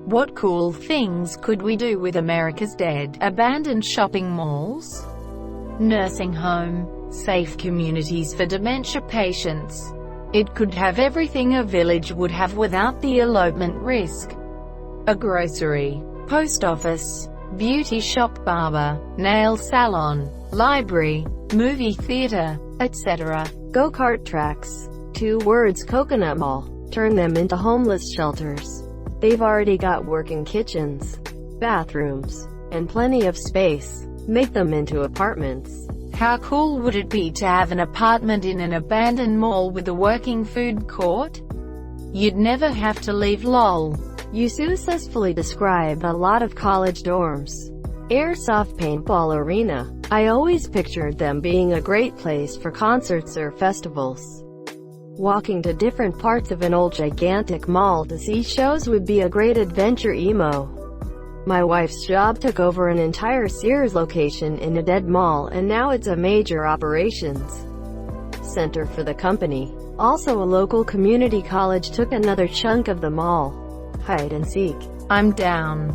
What cool things could we do with America's dead, abandoned shopping malls? Nursing home, safe communities for dementia patients. It could have everything a village would have without the elopement risk. A grocery, post office, beauty shop, barber, nail salon, library, movie theater, etc. Go-kart tracks. 2 words: Coconut Mall. Turn them into homeless shelters. They've already got working kitchens, bathrooms, and plenty of space. Make them into apartments. How cool would it be to have an apartment in an abandoned mall with a working food court? You'd never have to leave, lol. You successfully described a lot of college dorms. Airsoft paintball arena. I always pictured them being a great place for concerts or festivals. Walking to different parts of an old gigantic mall to see shows would be a great adventure. Emo. My wife's job took over an entire Sears location in a dead mall, and now it's a major operations center for the company. Also, a local community college took another chunk of the mall. Hide and seek. I'm down.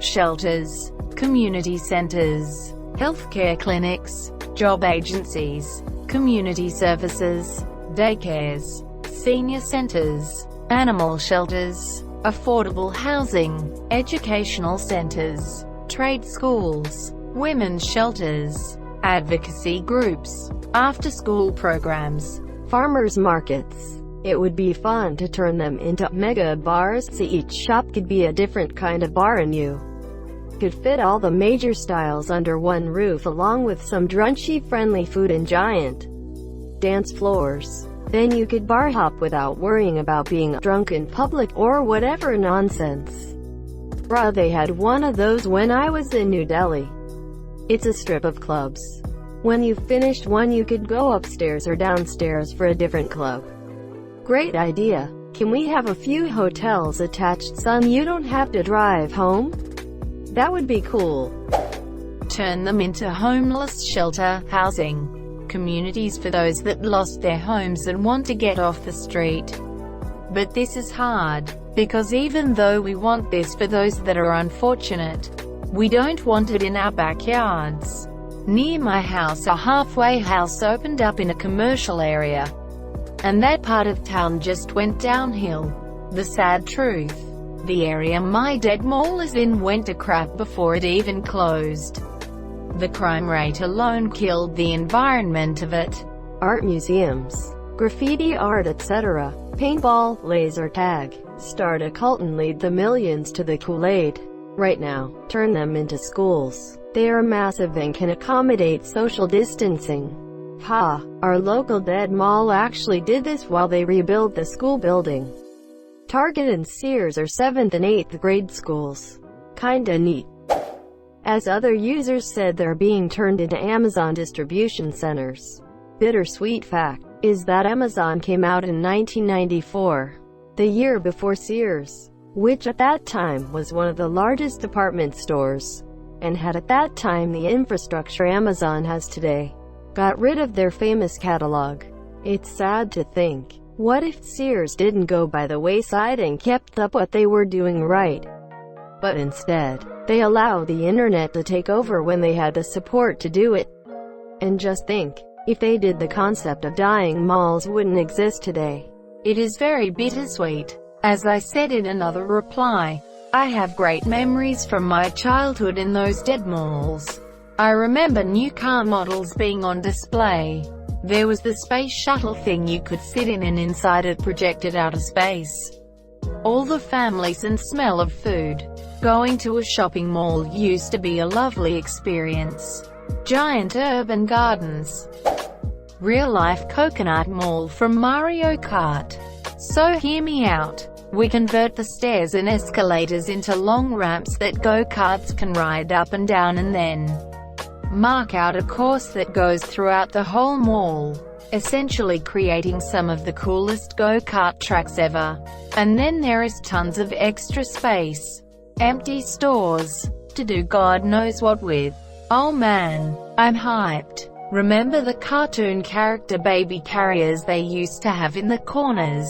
Shelters, community centers, healthcare clinics, job agencies, community services, daycares, senior centers, animal shelters, affordable housing, educational centers, trade schools, women's shelters, advocacy groups, after-school programs, farmers markets. It would be fun to turn them into mega bars, so each shop could be a different kind of bar and you could fit all the major styles under one roof, along with some drunchy-friendly food and giant dance floors. Then you could bar hop without worrying about being drunk in public or whatever nonsense. Bruh, they had one of those when I was in New Delhi. It's a strip of clubs. When you finished one, you could go upstairs or downstairs for a different club. Great idea. Can we have a few hotels attached, son? You don't have to drive home? That would be cool. Turn them into homeless shelter housing communities for those that lost their homes and want to get off the street. But this is hard, because even though we want this for those that are unfortunate, we don't want it in our backyards. Near my house, a halfway house opened up in a commercial area, and that part of town just went downhill. The sad truth, the area my dead mall is in went to crap before it even closed. The crime rate alone killed the environment of it. Art museums, graffiti art, etc. Paintball, laser tag. Start a cult and lead the millions to the Kool-Aid. Right now, turn them into schools. They are massive and can accommodate social distancing. Ha! Our local dead mall actually did this while they rebuilt the school building. Target and Sears are 7th and 8th grade schools. Kinda neat. As other users said, they're being turned into Amazon distribution centers. Bittersweet fact is that Amazon came out in 1994, the year before Sears, which at that time was one of the largest department stores, and had at that time the infrastructure Amazon has today. Got rid of their famous catalog. It's sad to think, what if Sears didn't go by the wayside and kept up what they were doing right? But instead, they allow the internet to take over when they had the support to do it. And just think, if they did, the concept of dying malls wouldn't exist today. It is very bittersweet. As I said in another reply, I have great memories from my childhood in those dead malls. I remember new car models being on display. There was the space shuttle thing you could sit in, and inside it projected outer space. All the families and smell of food. Going to a shopping mall used to be a lovely experience. Giant urban gardens. Real-life coconut mall from Mario Kart. So hear me out. We convert the stairs and escalators into long ramps that go-karts can ride up and down, and then mark out a course that goes throughout the whole mall, essentially creating some of the coolest go-kart tracks ever. And then there is tons of extra space. Empty stores, to do God knows what with. Oh man, I'm hyped. Remember the cartoon character baby carriers they used to have in the corners?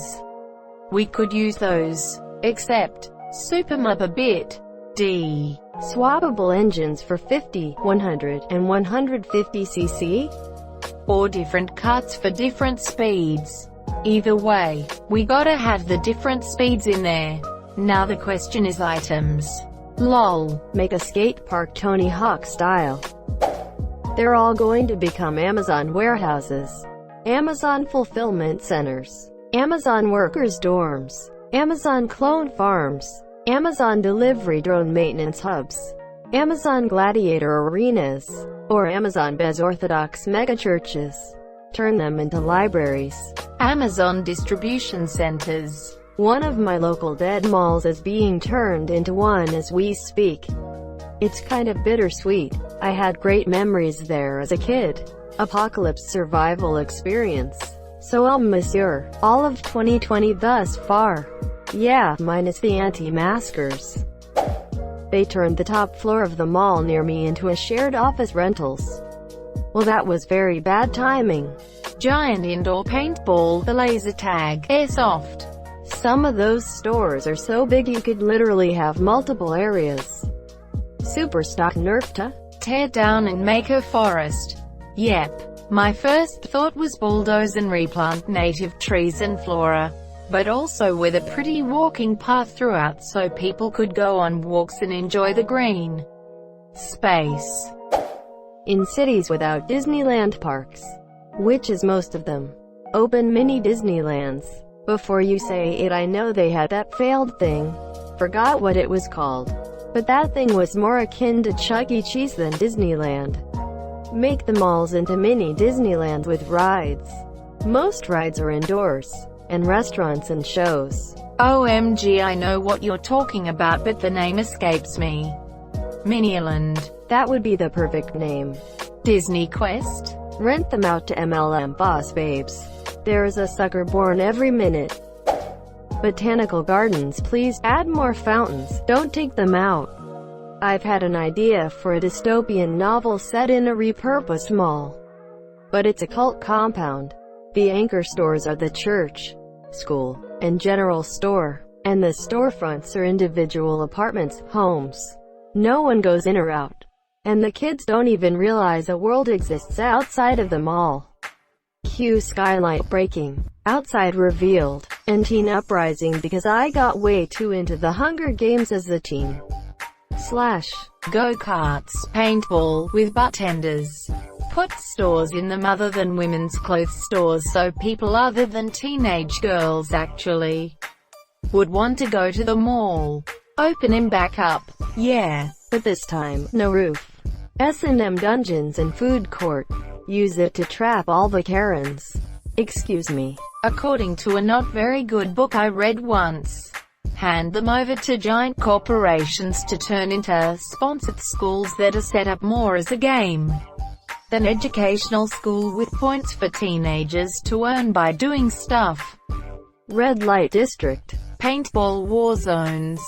We could use those. Except, Soup 'em up a bit. D. Swappable engines for 50, 100, and 150cc? Or different cuts for different speeds. Either way, we gotta have the different speeds in there. Now the question is items. Lol. Make a skate park Tony Hawk style. They're all going to become Amazon warehouses, Amazon fulfillment centers, Amazon workers' dorms, Amazon clone farms, Amazon delivery drone maintenance hubs, Amazon gladiator arenas, or Amazon Bez Orthodox megachurches. Turn them into libraries. Amazon distribution centers. One of my local dead malls is being turned into one as we speak. It's kind of bittersweet. I had great memories there as a kid. Apocalypse survival experience. So monsieur, all of 2020 thus far. Yeah, minus the anti-maskers. They turned the top floor of the mall near me into a shared office rentals. Well, that was very bad timing. Giant indoor paintball, the laser tag, airsoft. Some of those stores are so big you could literally have multiple areas. Superstock nerfed? Tear down and make a forest. Yep. My first thought was bulldoze and replant native trees and flora. But also with a pretty walking path throughout so people could go on walks and enjoy the green space. In cities without Disneyland parks, which is most of them, open mini Disneylands. Before you say it, I know they had that failed thing. Forgot what it was called. But that thing was more akin to Chuck E. Cheese than Disneyland. Make the malls into mini Disneyland with rides. Most rides are indoors, and restaurants and shows. OMG, I know what you're talking about, but the name escapes me. Miniland. That would be the perfect name. Disney Quest. Rent them out to MLM boss babes. There is a sucker born every minute. Botanical gardens, please add more fountains, don't take them out. I've had an idea for a dystopian novel set in a repurposed mall. But it's a cult compound. The anchor stores are the church, school, and general store, and the storefronts are individual apartments, homes. No one goes in or out. And the kids don't even realize a world exists outside of the mall. Cue skylight breaking, outside revealed, and teen uprising because I got way too into the Hunger Games as a teen. Go-karts, paintball, with bartenders. Put stores in them other than women's clothes stores so people other than teenage girls actually would want to go to the mall. Open him back up. Yeah. But this time, no roof. S&M dungeons and food court. Use it to trap all the Karens. Excuse me. According to a not very good book I read once, hand them over to giant corporations to turn into sponsored schools that are set up more as a game than educational school with points for teenagers to earn by doing stuff. Red light district. Paintball war zones.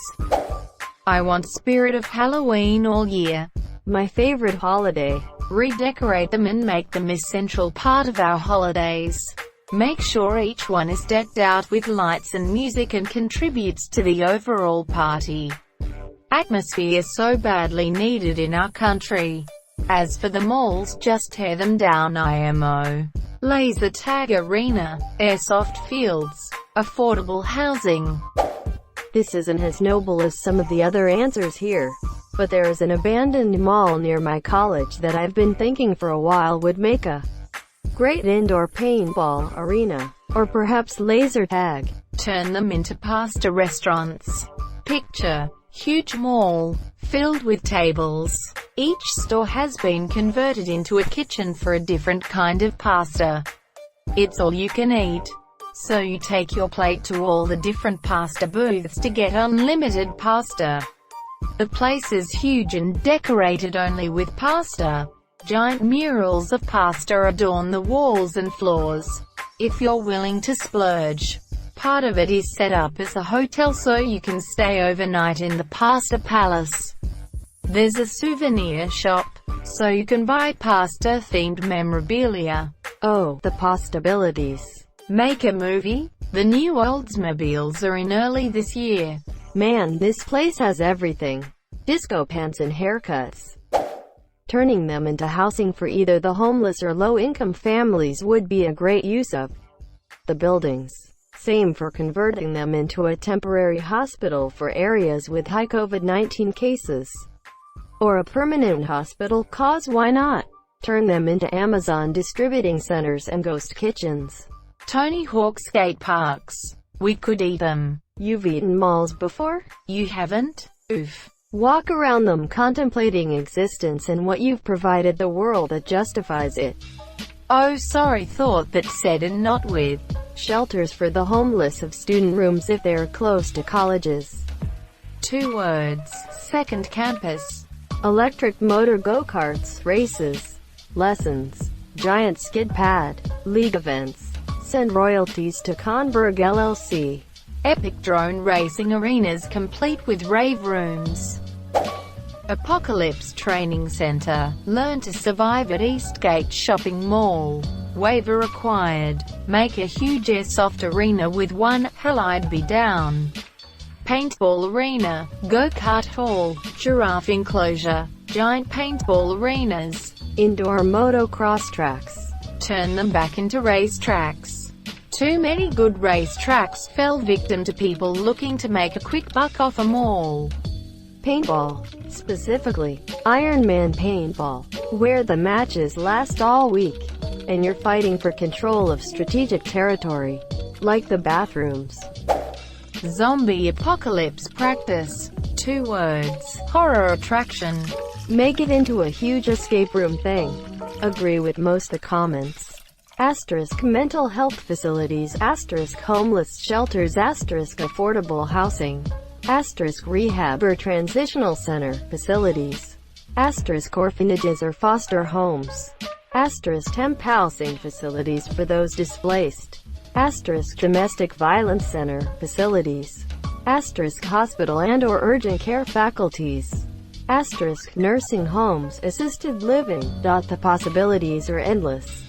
I want spirit of Halloween all year. My favorite holiday. Redecorate them and make them a central part of our holidays. Make sure each one is decked out with lights and music and contributes to the overall party atmosphere so badly needed in our country. As for the malls, just tear them down. IMO. Laser tag arena, airsoft fields, affordable housing. This isn't as noble as some of the other answers here, but there is an abandoned mall near my college that I've been thinking for a while would make a great indoor paintball arena, or perhaps laser tag. Turn them into pasta restaurants. Picture huge mall, filled with tables. Each store has been converted into a kitchen for a different kind of pasta. It's all you can eat. So you take your plate to all the different pasta booths to get unlimited pasta. The place is huge and decorated only with pasta. Giant murals of pasta adorn the walls and floors. If you're willing to splurge, part of it is set up as a hotel so you can stay overnight in the pasta palace. There's a souvenir shop, so you can buy pasta-themed memorabilia. Oh, the possibilities. Make a movie? The new Oldsmobiles are in early this year. Man, this place has everything. Disco pants and haircuts. Turning them into housing for either the homeless or low-income families would be a great use of the buildings. Same for converting them into a temporary hospital for areas with high COVID-19 cases. Or a permanent hospital, cause why not? Turn them into Amazon distributing centers and ghost kitchens. Tony Hawk skate parks. We could eat them. You've eaten malls before? You haven't? Oof. Walk around them contemplating existence and what you've provided the world that justifies it. Oh, sorry, thought that said and not with. Shelters for the homeless have student rooms if they're close to colleges. 2 words. Second campus. Electric motor go-karts, races, lessons, giant skid pad, league events. Send royalties to Conberg LLC. Epic drone racing arenas complete with rave rooms. Apocalypse Training Center. Learn to survive at Eastgate Shopping Mall. Waiver required. Make a huge airsoft arena with one. Hell, I'd be down. Paintball arena. Go-kart hall. Giraffe enclosure. Giant paintball arenas. Indoor motocross tracks. Turn them back into race tracks. Too many good race tracks fell victim to people looking to make a quick buck off a mall. Paintball. Specifically, Iron Man paintball, where the matches last all week, and you're fighting for control of strategic territory, like the bathrooms. Zombie apocalypse practice. 2 words. Horror attraction. Make it into a huge escape room thing. Agree with most the comments. Asterisk mental health facilities, asterisk homeless shelters, asterisk affordable housing, asterisk rehab or transitional center facilities, asterisk orphanages or foster homes, asterisk temp housing facilities for those displaced, asterisk domestic violence center facilities, asterisk hospital and or urgent care faculties, asterisk nursing homes, assisted living. The possibilities are endless.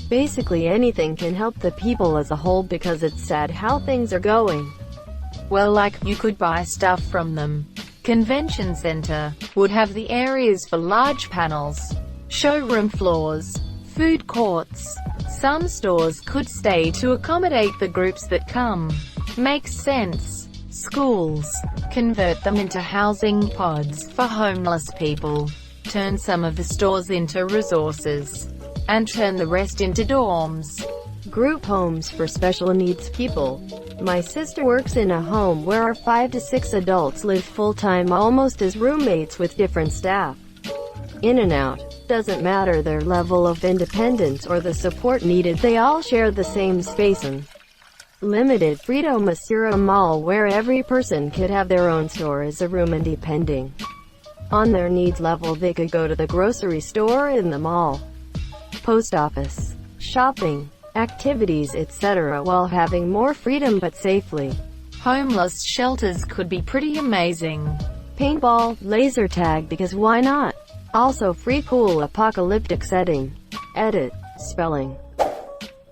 Basically anything can help the people as a whole because it's sad how things are going. Well, like, you could buy stuff from them. Convention center would have the areas for large panels, showroom floors, food courts. Some stores could stay to accommodate the groups that come. Makes sense. Schools. Convert them into housing pods for homeless people. Turn some of the stores into resources. And turn the rest into dorms. Group homes for special needs people. My sister works in a home where our 5 to 6 adults live full-time almost as roommates with different staff. In and out. Doesn't matter their level of independence or the support needed, they all share the same space and limited freedom. A mall where every person could have their own store as a room, and depending on their needs level they could go to the grocery store in the mall, post office, shopping, activities, etc. while having more freedom but safely. Homeless shelters could be pretty amazing. Paintball, laser tag, because why not? Also free pool, apocalyptic setting. Edit. Spelling.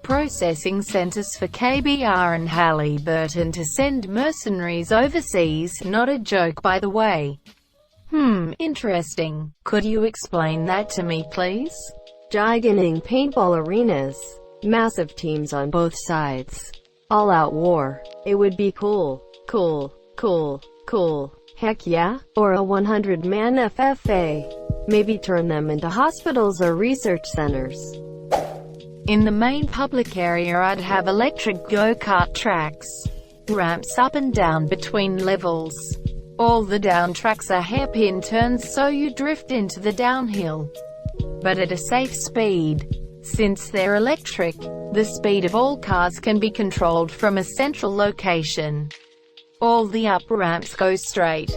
Processing centers for KBR and Halliburton to send mercenaries overseas. Not a joke, by the way. Interesting. Could you explain that to me, please? Gigantic paintball arenas. Massive teams on both sides. All-out war. It would be cool. Cool. Heck yeah. Or a 100-man FFA. Maybe turn them into hospitals or research centers. In the main public area I'd have electric go-kart tracks. Ramps up and down between levels. All the down tracks are hairpin turns so you drift into the downhill, but at a safe speed. Since they're electric, the speed of all cars can be controlled from a central location. All the up ramps go straight,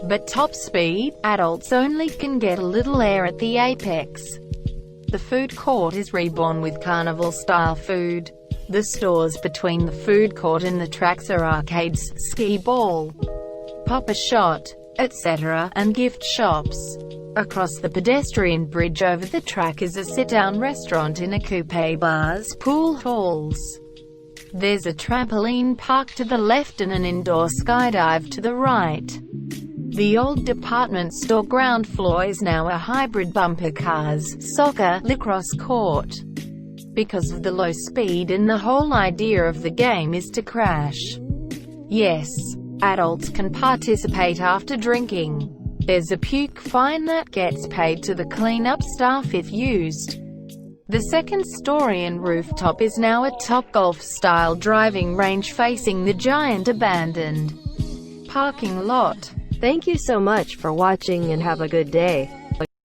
but top speed, adults only can get a little air at the apex. The food court is reborn with carnival-style food. The stores between the food court and the tracks are arcades, skee-ball, pop-a-shot, etc., and gift shops. Across the pedestrian bridge over the track is a sit-down restaurant in a coupe, bars, pool halls, There's a trampoline park to the left and an indoor skydive to the right. The old department store ground floor is now a hybrid bumper cars, soccer, lacrosse court. Because of the low speed and the whole idea of the game is to crash. Yes, adults can participate after drinking. There's a puke fine that gets paid to the cleanup staff if used. The second story and rooftop is now a Topgolf-style driving range facing the giant abandoned parking lot. Thank you so much for watching and have a good day.